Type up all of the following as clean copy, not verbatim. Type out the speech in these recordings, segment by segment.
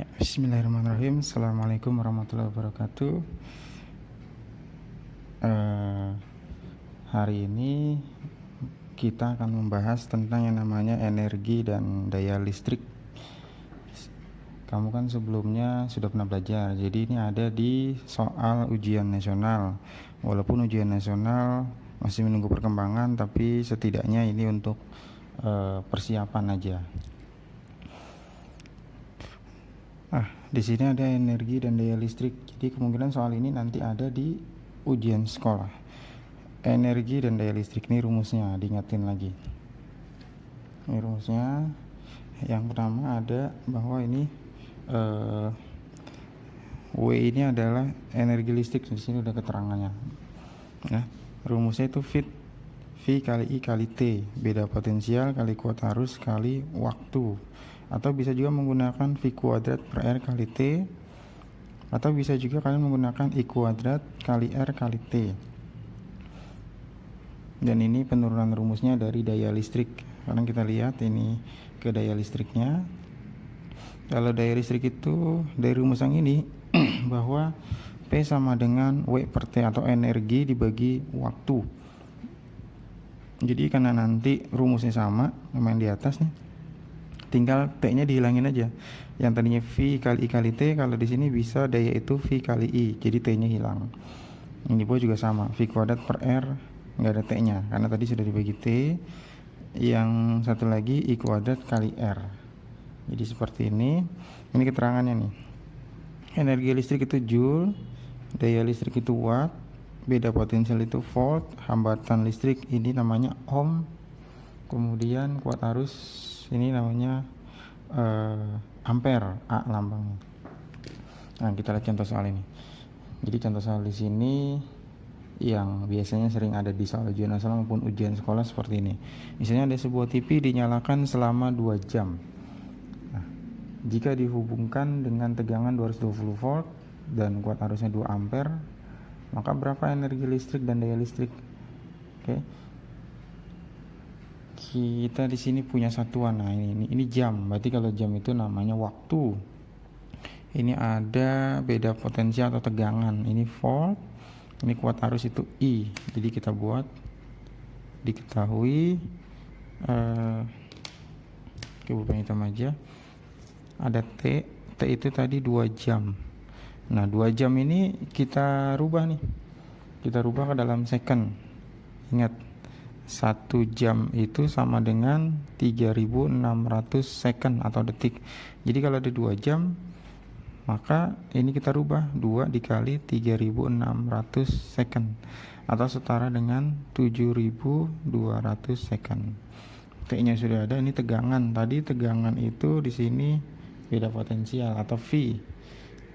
Ya, Bismillahirrahmanirrahim. Assalamualaikum warahmatullahi wabarakatuh. Hari ini kita akan membahas tentang yang namanya energi dan daya listrik. Kamu kan sebelumnya sudah pernah belajar, jadi ini ada di soal ujian nasional. Walaupun ujian nasional masih menunggu perkembangan, tapi setidaknya ini untuk persiapan aja. Di sini ada energi dan daya listrik. Jadi kemungkinan soal ini nanti ada di ujian sekolah. Energi dan daya listrik ini rumusnya, diingatin lagi. Ini rumusnya. Yang pertama ada bahwa ini W ini adalah energi listrik. Di sini udah keterangannya. Nah, rumusnya itu V kali I kali T, beda potensial kali kuat arus kali waktu. Atau bisa juga menggunakan V kuadrat per R kali T, atau bisa juga kalian menggunakan I kuadrat kali R kali T. Dan ini penurunan rumusnya dari daya listrik. Sekarang kita lihat ini ke daya listriknya. Kalau daya listrik itu dari rumus yang ini bahwa P sama dengan W per T atau energi dibagi waktu. Jadi karena nanti rumusnya sama yang di atas nih, tinggal T-nya dihilangin aja. Yang tadinya V kali I kali T, kalau di sini bisa daya itu V kali I, jadi T-nya hilang. Ini pun juga sama, V kuadrat per R, nggak ada T-nya, karena tadi sudah dibagi T. Yang satu lagi I kuadrat kali R. Jadi seperti ini. Ini keterangannya nih. Energi listrik itu Joule, daya listrik itu Watt, beda potensial itu Volt, hambatan listrik ini namanya Ohm, kemudian kuat arus ini namanya ampere, A lambangnya. Nah, kita lihat contoh soal ini. Jadi contoh soal di sini yang biasanya sering ada di soal ujian nasional maupun ujian sekolah seperti ini. Misalnya ada sebuah TV dinyalakan selama 2 jam. Nah, jika dihubungkan dengan tegangan 220 volt dan kuat arusnya 2 ampere, maka berapa energi listrik dan daya listrik? Oke. Kita di sini punya satuan. Nah, ini jam. Berarti kalau jam itu namanya waktu. Ini ada beda potensial atau tegangan. Ini volt. Ini kuat arus itu I. Jadi kita buat diketahui pulpen hitam aja. Ada T. T itu tadi 2 jam. Nah, 2 jam ini kita rubah nih. Kita rubah ke dalam second. Ingat, 1 jam itu sama dengan 3600 second atau detik. Jadi kalau ada 2 jam, maka ini kita rubah 2 dikali 3600 second atau setara dengan 7200 second. T-nya sudah ada. Ini tegangan. Tadi tegangan itu di sini beda potensial atau V.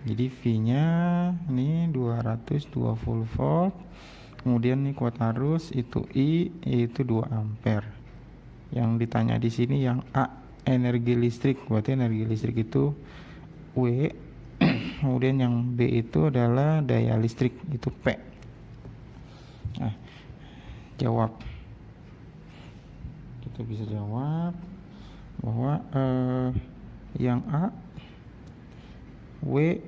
Jadi V-nya ini 220 volt. Kemudian nih kuat arus itu I, yaitu 2 ampere. Yang ditanya di sini yang A, energi listrik. Berarti energi listrik itu W. Kemudian yang B itu adalah daya listrik, itu P. Nah, jawab. Kita bisa jawab bahwa yang A, W,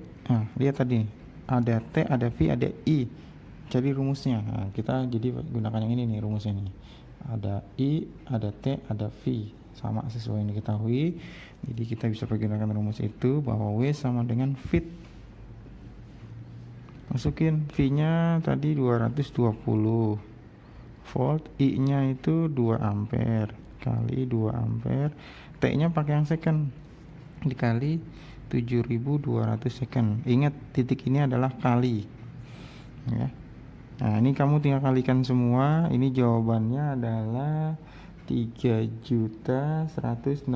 lihat tadi ada T, ada V, ada I. Jadi rumusnya, kita jadi gunakan yang ini nih rumusnya nih. Ada I, ada T, ada V, sama sesuai yang diketahui. Jadi kita bisa menggunakan rumus itu bahwa W sama dengan V. Masukin V-nya tadi 220 volt, I-nya itu 2 ampere kali 2 ampere, T-nya pakai yang second dikali 7200 second. Ingat titik ini adalah kali ya. Nah, ini kamu tinggal kalikan semua. Ini jawabannya adalah 3.168.000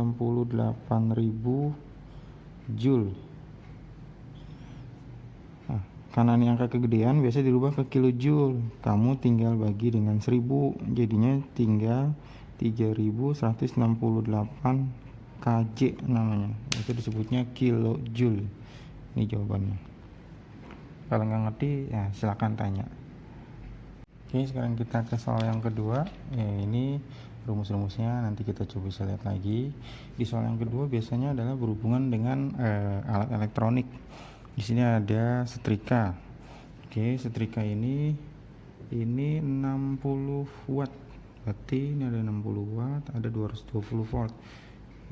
Joule. Nah, karena ini angka kegedean biasa dirubah ke kilojoule. Kamu tinggal bagi dengan 1000, jadinya tinggal 3.168 kJ namanya. Itu disebutnya kilojoule. Ini jawabannya. Kalau nggak ngerti ya silakan tanya. Oke, sekarang kita ke soal yang kedua. Ya, ini rumus-rumusnya nanti kita coba bisa lihat lagi. Di soal yang kedua biasanya adalah berhubungan dengan alat elektronik. Di sini ada setrika. Oke, setrika ini 60 watt. Berarti ini ada 60 watt, ada 220 volt.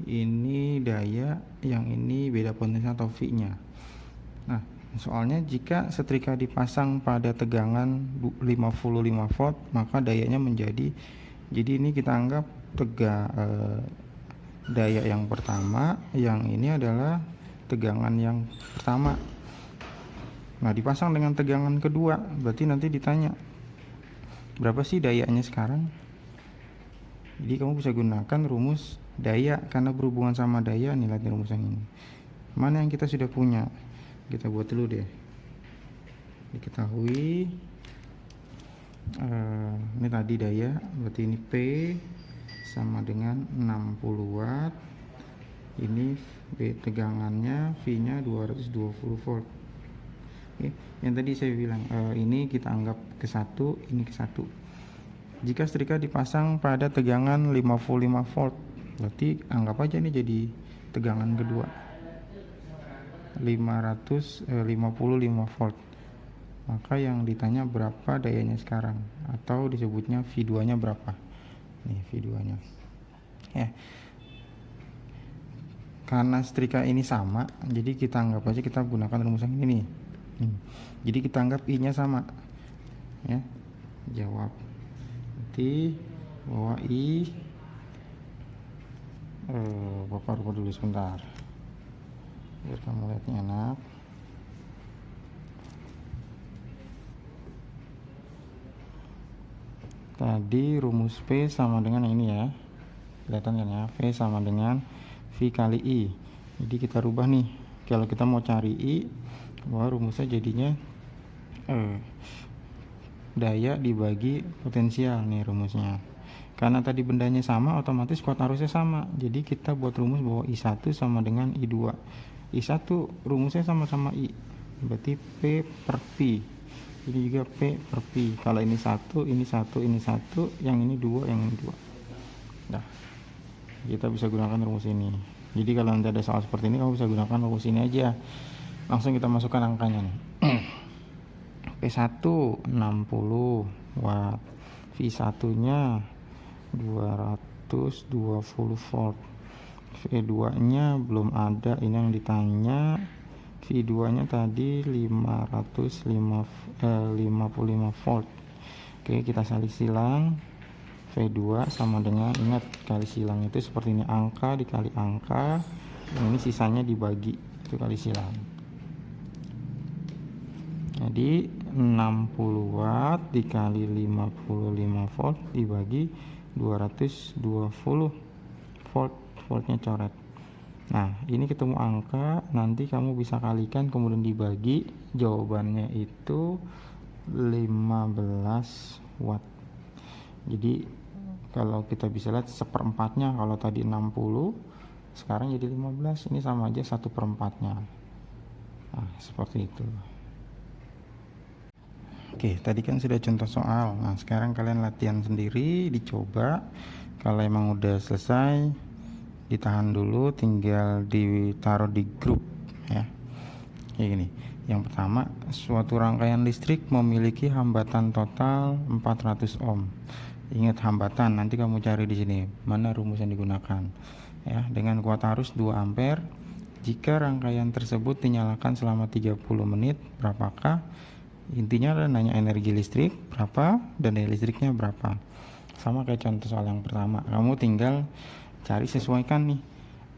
Ini daya, yang ini beda potensial atau V-nya. Nah, soalnya jika setrika dipasang pada tegangan 55 volt, maka dayanya menjadi, jadi ini kita anggap daya yang pertama, yang ini adalah tegangan yang pertama. Nah, dipasang dengan tegangan kedua, berarti nanti ditanya berapa sih dayanya sekarang. Jadi kamu bisa gunakan rumus daya karena berhubungan sama daya. Nih, lihat rumus yang ini. Mana yang kita sudah punya? Kita buat dulu deh. Diketahui ini tadi daya, berarti ini P sama dengan 60 watt. Ini tegangannya, V-nya 220 volt. Oke, yang tadi saya bilang ini kita anggap ke 1, ini ke 1. Jika setrika dipasang pada tegangan 55 volt, berarti anggap aja ini jadi tegangan kedua, 55 volt. Maka yang ditanya berapa dayanya sekarang, atau disebutnya V2 nya berapa. Nih V2 nya ya. Karena setrika ini sama, jadi kita anggap aja kita gunakan rumus yang ini nih. Jadi kita anggap I nya sama ya. Jawab nanti bahwa I Bapak rubah dulu sebentar biar kamu lihatnya enak. Tadi rumus P sama dengan yang ini ya, kelihatan kan ya, V sama dengan V kali I. Jadi kita rubah nih, kalau kita mau cari I, bahwa rumusnya jadinya daya dibagi potensial nih rumusnya. Karena tadi bendanya sama, otomatis kuat arusnya sama. Jadi kita buat rumus bahwa I1 sama dengan I2. I1 rumusnya sama-sama I, berarti P per P. Ini juga P per P. Kalau ini 1, ini 1, ini 1, yang ini 2, yang ini 2. Nah, kita bisa gunakan rumus ini. Jadi kalau nanti ada soal seperti ini, kamu bisa gunakan rumus ini aja. Langsung kita masukkan angkanya nih. P1 60 watt, V1 nya 220 volt, V2 nya belum ada, ini yang ditanya. V2 nya tadi 55 volt. Oke, kita salin silang. V2 sama dengan, ingat kali silang itu seperti ini, angka dikali angka, yang ini sisanya dibagi, itu kali silang. Jadi 60 watt dikali 55 volt dibagi 220 volt, voltnya coret. Nah, ini ketemu angka, nanti kamu bisa kalikan kemudian dibagi, jawabannya itu 15 watt. Jadi kalau kita bisa lihat seperempatnya, kalau tadi 60 sekarang jadi 15, ini sama aja 1/4-nya. Nah, seperti itu. Oke, tadi kan sudah contoh soal. Nah, sekarang kalian latihan sendiri, dicoba. Kalau emang udah selesai, ditahan dulu, tinggal ditaruh di grup ya. Kayak gini. Yang pertama, suatu rangkaian listrik memiliki hambatan total 400 ohm. Ingat hambatan, nanti kamu cari di sini mana rumus yang digunakan. Ya, dengan kuat arus 2 ampere. Jika rangkaian tersebut dinyalakan selama 30 menit, berapakah? Intinya adalah nanya energi listrik berapa dan daya listriknya berapa. Sama kayak contoh soal yang pertama, kamu tinggal cari, sesuaikan nih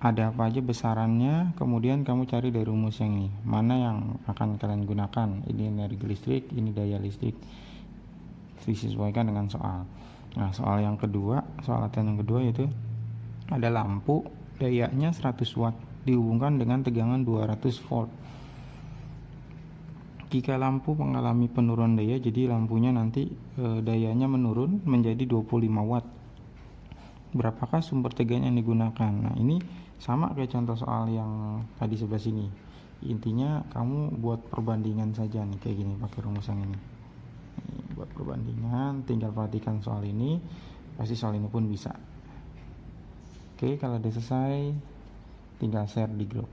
ada apa aja besarannya, kemudian kamu cari dari rumus yang ini mana yang akan kalian gunakan. Ini energi listrik, ini daya listrik, disesuaikan dengan soal. Nah, soal yang kedua, soal latihan yang kedua yaitu ada lampu dayanya 100 watt dihubungkan dengan tegangan 200 volt. Jika lampu mengalami penurunan daya, jadi lampunya nanti dayanya menurun menjadi 25 watt. Berapakah sumber tegangan yang digunakan? Nah, ini sama kayak contoh soal yang tadi sebelah sini. Intinya kamu buat perbandingan saja nih, kayak gini pakai rumus yang ini. Buat perbandingan, tinggal perhatikan soal ini, pasti soal ini pun bisa. Oke, kalau udah selesai tinggal share di grup.